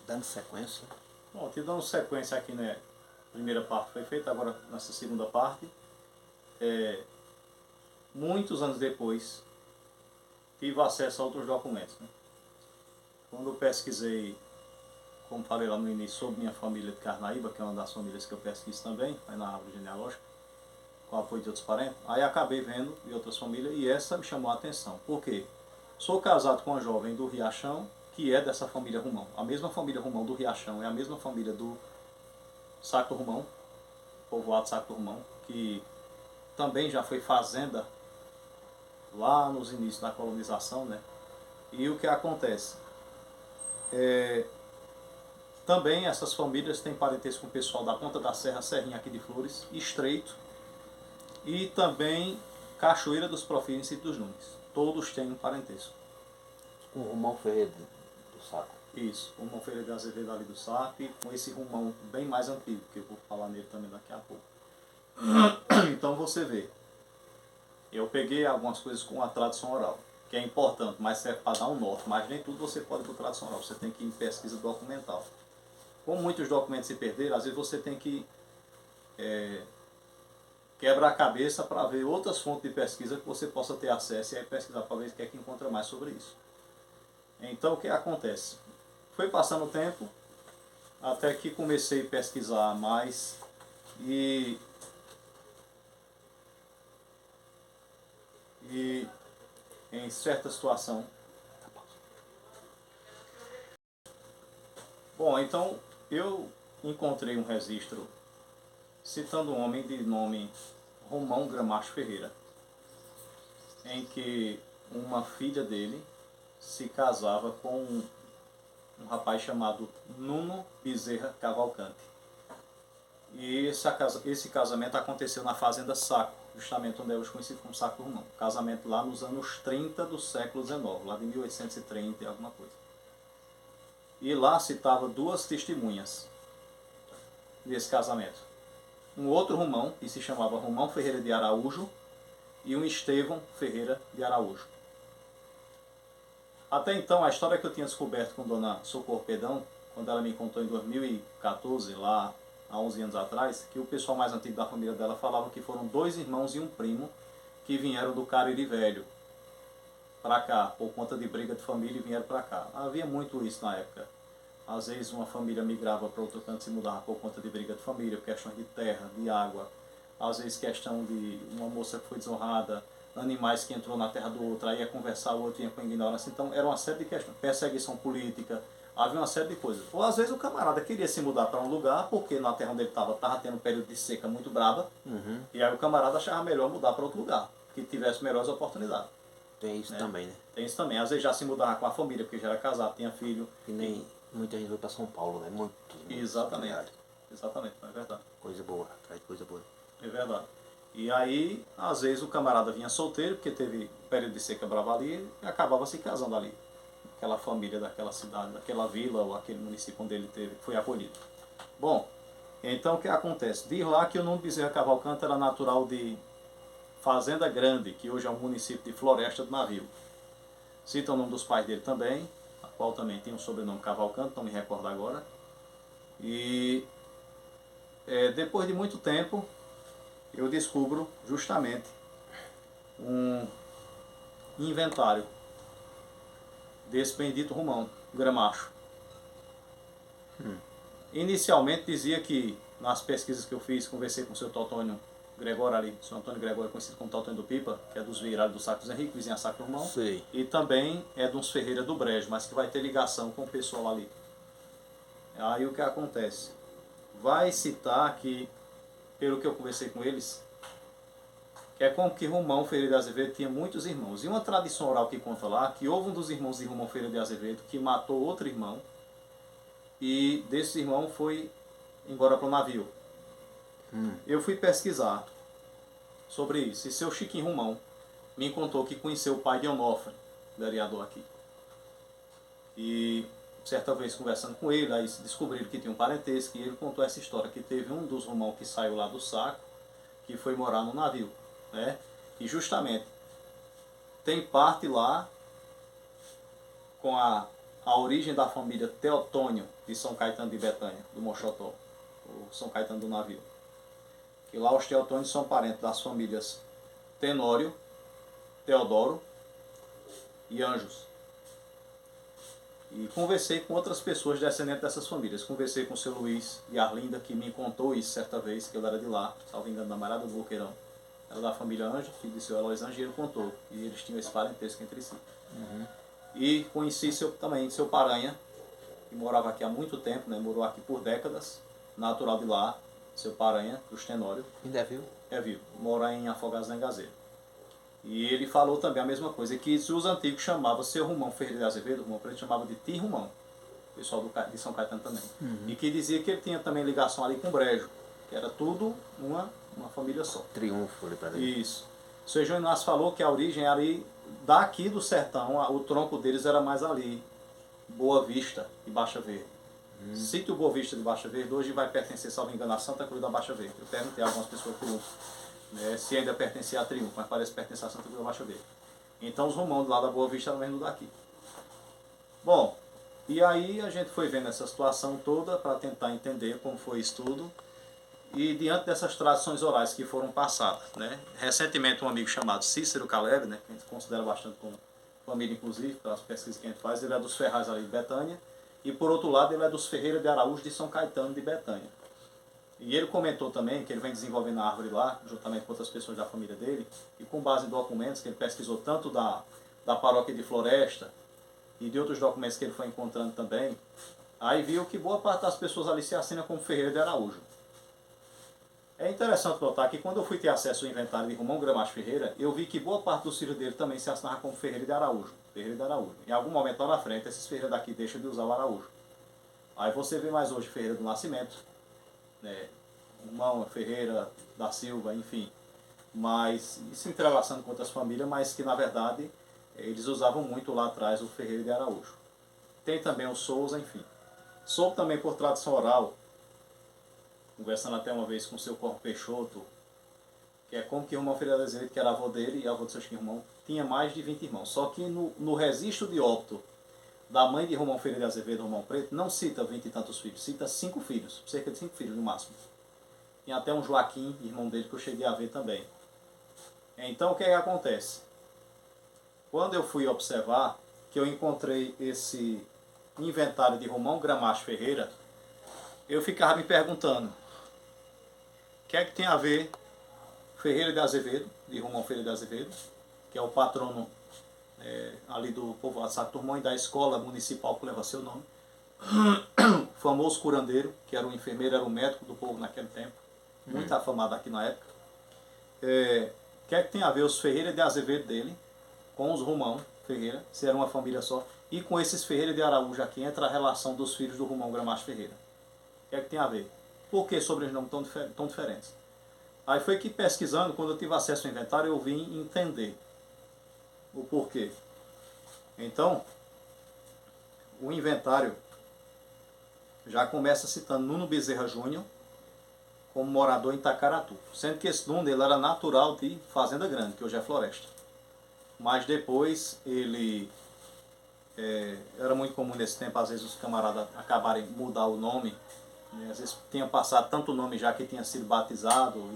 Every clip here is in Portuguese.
Dando sequência. Bom, te dando sequência aqui, né? A primeira parte foi feita, agora nessa segunda parte. Muitos anos depois, tive acesso a outros documentos, né? Quando eu pesquisei, como falei lá no início, sobre minha família de Carnaíba, que é uma das famílias que eu pesquiso também, aí na árvore genealógica, com apoio de outros parentes, aí acabei vendo de outras famílias e essa me chamou a atenção. Por quê? Sou casado com uma jovem do Riachão, que é dessa família Romão. A mesma família Romão do Riachão é a mesma família do Sacro Romão, povoado Sacro Romão, que também já foi fazenda lá nos inícios da colonização, né? E o que acontece? Também essas famílias têm parentesco com o pessoal da Ponta da Serra, Serrinha aqui de Flores, Estreito, e também Cachoeira dos Profílios e dos Nunes. Todos têm um parentesco. Com o Romão Ferreira do Saco. Isso, o Romão Ferreira de Azevedo ali do Saco, e com esse Romão bem mais antigo, que eu vou falar nele também daqui a pouco. Então você vê, eu peguei algumas coisas com a tradição oral, que é importante, mas serve para dar um norte, mas nem tudo você pode ir para a tradição oral, você tem que ir em pesquisa documental. Como muitos documentos se perderam, às vezes você tem que quebrar a cabeça para ver outras fontes de pesquisa que você possa ter acesso e aí pesquisar para ver o que é que encontra mais sobre isso. Então o que acontece? Foi passando o tempo, até que comecei a pesquisar mais e em certa situação. Bom, então eu encontrei um registro citando um homem de nome Romão Gramacho Ferreira, em que uma filha dele se casava com um rapaz chamado Nuno Bezerra Cavalcante. E esse casamento aconteceu na Fazenda Saco, justamente onde é hoje conhecido como Saco do Romão. Casamento lá nos anos 30 do século XIX, lá de 1830 e alguma coisa. E lá citava duas testemunhas desse casamento. Um outro Romão, que se chamava Romão Ferreira de Araújo, e um Estevão Ferreira de Araújo. Até então, a história que eu tinha descoberto com Dona Socorro Pedão, quando ela me contou em 2014, lá há 11 anos atrás, que o pessoal mais antigo da família dela falava que foram dois irmãos e um primo que vieram do Cariri Velho para cá, por conta de briga de família e vieram para cá. Havia muito isso na época. Às vezes uma família migrava para outro canto e se mudava por conta de briga de família, questões de terra, de água, às vezes questão de uma moça que foi desonrada, animais que entrou na terra do outro, aí ia conversar, o outro ia com ignorância. Então era uma série de questões, perseguição política, havia uma série de coisas. Ou às vezes o camarada queria se mudar para um lugar, porque na terra onde ele estava tendo um período de seca muito braba, e aí o camarada achava melhor mudar para outro lugar, que tivesse melhores oportunidades. Tem isso, né? Também, né? Tem isso também. Às vezes já se mudava com a família, porque já era casado, tinha filho. E nem muita gente vai para São Paulo, né? Muito. Exatamente. Exatamente, é verdade. Coisa boa, atrás de coisa boa. É verdade. E aí, às vezes o camarada vinha solteiro, porque teve um período de seca brava ali, e acabava se casando ali. Aquela família daquela cidade, daquela vila ou aquele município onde ele foi acolhido. Bom, então o que acontece? Diz lá que o Nuno Bezerra Cavalcante era natural de Fazenda Grande, que hoje é um município de Floresta do Navio. Cita o nome dos pais dele também, a qual também tem um sobrenome Cavalcante, não me recordo agora. E depois de muito tempo, eu descubro justamente um inventário desse bendito Romão Gramacho. Inicialmente dizia que, nas pesquisas que eu fiz, conversei com o seu Totônio Gregório ali, o seu Antônio Gregório, conhecido como Totônio do Pipa, que é dos Vieiralhos do Sacro Henrique, vizinha Sacro Romão. Sei. E também é de uns Ferreira do Brejo, mas que vai ter ligação com o pessoal ali. Aí o que acontece? Vai citar que, pelo que eu conversei com eles, que é como que Romão Ferreira de Azevedo tinha muitos irmãos. E uma tradição oral que conta lá, que houve um dos irmãos de Romão Ferreira de Azevedo que matou outro irmão, e desse irmão foi embora para o navio. Eu fui pesquisar sobre isso, e seu Chiquinho Romão me contou que conheceu o pai de Onofre, vereador aqui. E certa vez conversando com ele, aí descobriram que tinha um parentesco, e ele contou essa história, que teve um dos Romão que saiu lá do saco, que foi morar no navio, né? E justamente tem parte lá com a a origem da família Teotônio de São Caetano de Betânia, do Mochotó, ou São Caetano do Navio. Que lá os Teotônios são parentes das famílias Tenório, Teodoro e Anjos. E conversei com outras pessoas descendentes dessas famílias. Conversei com o seu Luiz e Arlinda, que me contou isso certa vez, que eu era de lá, salvo engano, da Marada do Boqueirão. Era da família Anjo, filho de seu Eloís Anjo, e ele contou. E eles tinham esse parentesco entre si. E conheci também seu Paranha, que morava aqui há muito tempo, né? Morou aqui por décadas, natural de lá, seu Paranha, dos Tenório. Ainda é vivo? É vivo, mora em Afogados da Engazeira. E ele falou também a mesma coisa, que os antigos chamavam seu Romão Ferreira de Azevedo, Romão Preto, chamava de Tio Romão, o pessoal de São Caetano também. E que dizia que ele tinha também ligação ali com o Brejo, que era tudo uma família só. Triunfo ali pra dentro. Isso. O seu João Inácio falou que a origem era ali, daqui do sertão, o tronco deles era mais ali, Boa Vista e Baixa Verde. Sítio Boa Vista de Baixa Verde hoje vai pertencer, salvo engano, a Santa Cruz da Baixa Verde. Eu perguntei a algumas pessoas por se ainda pertencia a Triunfo, mas parece pertencer a Santa Cruz da Baixa Verde. Então os romãos lá da Boa Vista eram mesmo daqui. Bom, e aí a gente foi vendo essa situação toda para tentar entender como foi isso tudo. E diante dessas tradições orais que foram passadas, né? Recentemente um amigo chamado Cícero Caleb, né, que a gente considera bastante como família inclusive, pelas pesquisas que a gente faz, ele é dos Ferraz ali de Betânia, e por outro lado ele é dos Ferreira de Araújo de São Caetano de Betânia. E ele comentou também que ele vem desenvolvendo a árvore lá, juntamente com outras pessoas da família dele, e com base em documentos que ele pesquisou tanto da paróquia de Floresta e de outros documentos que ele foi encontrando também, aí viu que boa parte das pessoas ali se assinam como Ferreira de Araújo. É interessante notar que quando eu fui ter acesso ao inventário de Romão Gramacho Ferreira, eu vi que boa parte dos filhos dele também se assinava como Ferreira de Araújo. Ferreira de Araújo. Em algum momento lá na frente, esses Ferreira daqui deixam de usar o Araújo. Aí você vê mais hoje Ferreira do Nascimento, né? Romão, Ferreira da Silva, enfim. Mas se entrelaçando com outras famílias, mas que na verdade eles usavam muito lá atrás o Ferreira de Araújo. Tem também o Souza, enfim. Soube também por tradição oral, conversando até uma vez com o seu Corpo Peixoto, que é como que Romão Ferreira de Azevedo, que era avô dele e avô do seu irmão, tinha mais de 20 irmãos. Só que no registro de óbito da mãe de Romão Ferreira de Azevedo, Romão Preto, não cita 20 e tantos filhos, cita 5 filhos, cerca de 5 filhos no máximo. Tinha até um Joaquim, irmão dele, que eu cheguei a ver também. Então o que é que acontece? Quando eu fui observar, que eu encontrei esse inventário de Romão Gramacho Ferreira, eu ficava me perguntando, o que é que tem a ver Ferreira de Azevedo, de Romão Ferreira de Azevedo, que é o patrono ali do povoado Sá Turmão e da escola municipal que leva seu nome, o famoso curandeiro, que era um enfermeiro, era um médico do povo naquele tempo, muito afamado aqui na época. O que é que tem a ver os Ferreira de Azevedo dele com os Romão Ferreira, se era uma família só, e com esses Ferreira de Araújo aqui entra a relação dos filhos do Romão Gramacho Ferreira. O que é que tem a ver? Por que sobrenomes tão diferentes? Aí foi que pesquisando, quando eu tive acesso ao inventário, eu vim entender o porquê. Então, o inventário já começa citando Nuno Bezerra Júnior como morador em Itacaratu. Sendo que esse Nuno ele era natural de Fazenda Grande, que hoje é Floresta. Mas depois ele... era muito comum nesse tempo, às vezes os camaradas acabarem mudar o nome. Às vezes tinha passado tanto nome já que tinha sido batizado.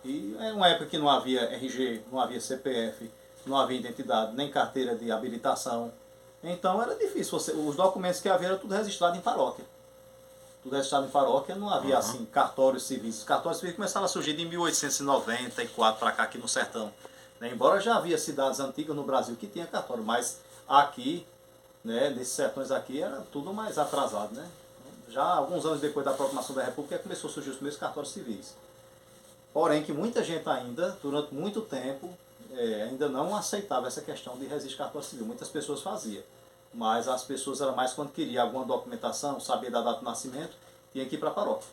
E é uma época que não havia RG, não havia CPF, não havia identidade, nem carteira de habilitação. Então era difícil. Os documentos que havia eram tudo registrado em paróquia. Tudo registrado em paróquia, não havia assim cartórios civis. Os cartórios civis começaram a surgir de 1894 para cá, aqui no sertão. Né? Embora já havia cidades antigas no Brasil que tinha cartório, mas aqui, né, nesses sertões aqui, era tudo mais atrasado. Né? Já alguns anos depois da proclamação da República, começou a surgir os primeiros cartórios civis. Porém, que muita gente ainda, durante muito tempo, ainda não aceitava essa questão de registro cartório civil. Muitas pessoas faziam. Mas as pessoas eram mais quando queria alguma documentação, saber da data de nascimento, tinha que ir para a paróquia.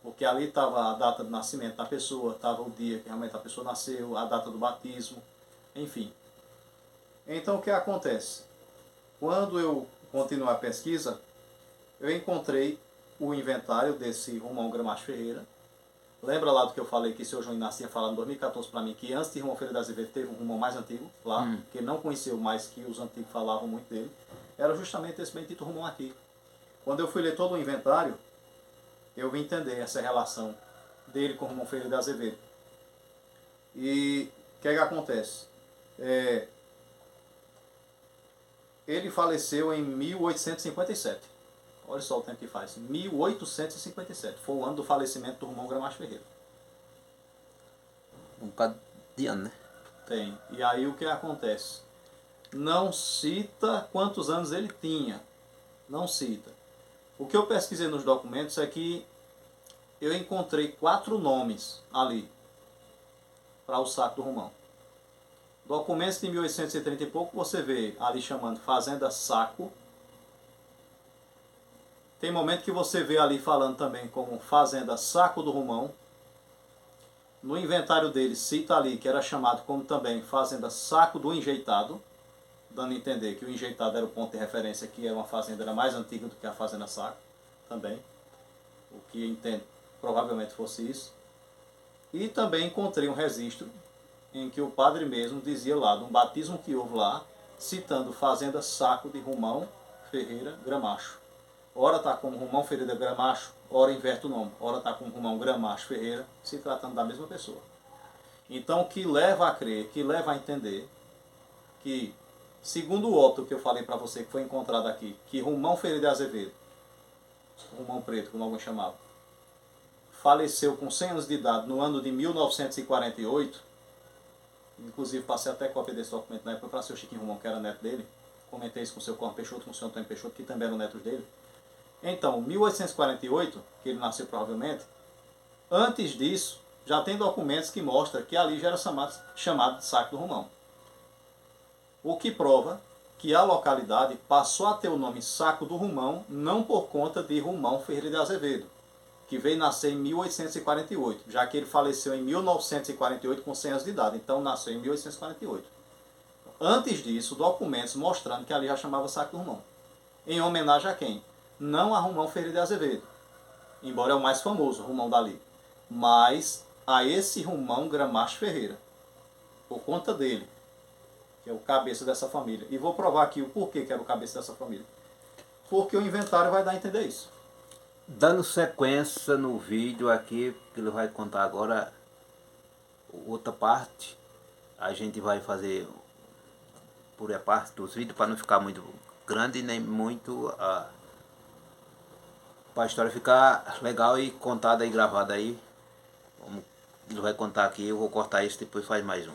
Porque ali estava a data de nascimento da pessoa, estava o dia que realmente a pessoa nasceu, a data do batismo, enfim. Então o que acontece? Quando eu continuei a pesquisa, eu encontrei o inventário desse Romão Gramacho Ferreira. Lembra lá do que eu falei que o seu João Inácio tinha falado em 2014 para mim, que antes de Romão Ferreira de Azevedo teve um Romão mais antigo lá, que ele não conheceu, mas que os antigos falavam muito dele. era justamente esse bendito Romão aqui. Quando eu fui ler todo o inventário, eu vim entender essa relação dele com Romão Ferreira de Azevedo. E o que é que acontece? Ele faleceu em 1857. Olha só o tempo que faz. 1857. Foi o ano do falecimento do Romão Gramacho Ferreira. Um bocado de ano, né? Tem. E aí o que acontece? Não cita quantos anos ele tinha. Não cita. O que eu pesquisei nos documentos é que eu encontrei 4 nomes ali para o saco do Romão. Documentos de 1830 e pouco, você vê ali chamando Fazenda Saco. Tem momento que você vê ali falando também como Fazenda Saco do Romão. No inventário dele cita ali que era chamado como também Fazenda Saco do Enjeitado, dando a entender que o Enjeitado era o ponto de referência, que era uma fazenda era mais antiga do que a Fazenda Saco também. O que eu entendo provavelmente fosse isso. E também encontrei um registro em que o padre mesmo dizia lá, de um batismo que houve lá, citando Fazenda Saco de Romão Ferreira Gramacho. Ora está como Romão Ferreira Gramacho, ora inverte o nome. Ora está como Romão Gramacho Ferreira, se tratando da mesma pessoa. Então, o que leva a crer, que leva a entender, que, segundo o óbito que eu falei para você, que foi encontrado aqui, que Romão Ferreira de Azevedo, Romão Preto, como alguns chamavam, faleceu com 100 anos de idade no ano de 1948, inclusive passei até cópia desse documento na época para o seu Chiquinho Romão, que era neto dele, comentei isso com o seu Corno Peixoto, com o seu Antônio Peixoto, que também eram netos dele. Então, 1848, que ele nasceu provavelmente, antes disso, já tem documentos que mostram que ali já era chamado de Saco do Romão. O que prova que a localidade passou a ter o nome Saco do Romão, não por conta de Romão Ferreira de Azevedo, que veio nascer em 1848, já que ele faleceu em 1948 com 100 anos de idade, então nasceu em 1848. Antes disso, documentos mostrando que ali já chamava Saco do Romão. Em homenagem a quem? Não a Romão Ferreira de Azevedo, embora é o mais famoso, Romão dali, mas a esse Romão Gramacho Ferreira, por conta dele, que é o cabeça dessa família. E vou provar aqui o porquê que era o cabeça dessa família. Porque o inventário vai dar a entender isso. Dando sequência no vídeo aqui, que ele vai contar agora outra parte, a gente vai fazer por a parte dos vídeos para não ficar muito grande nem muito para a história ficar legal e contada e gravada aí. Ele vai contar aqui, eu vou cortar isso, depois faz mais um.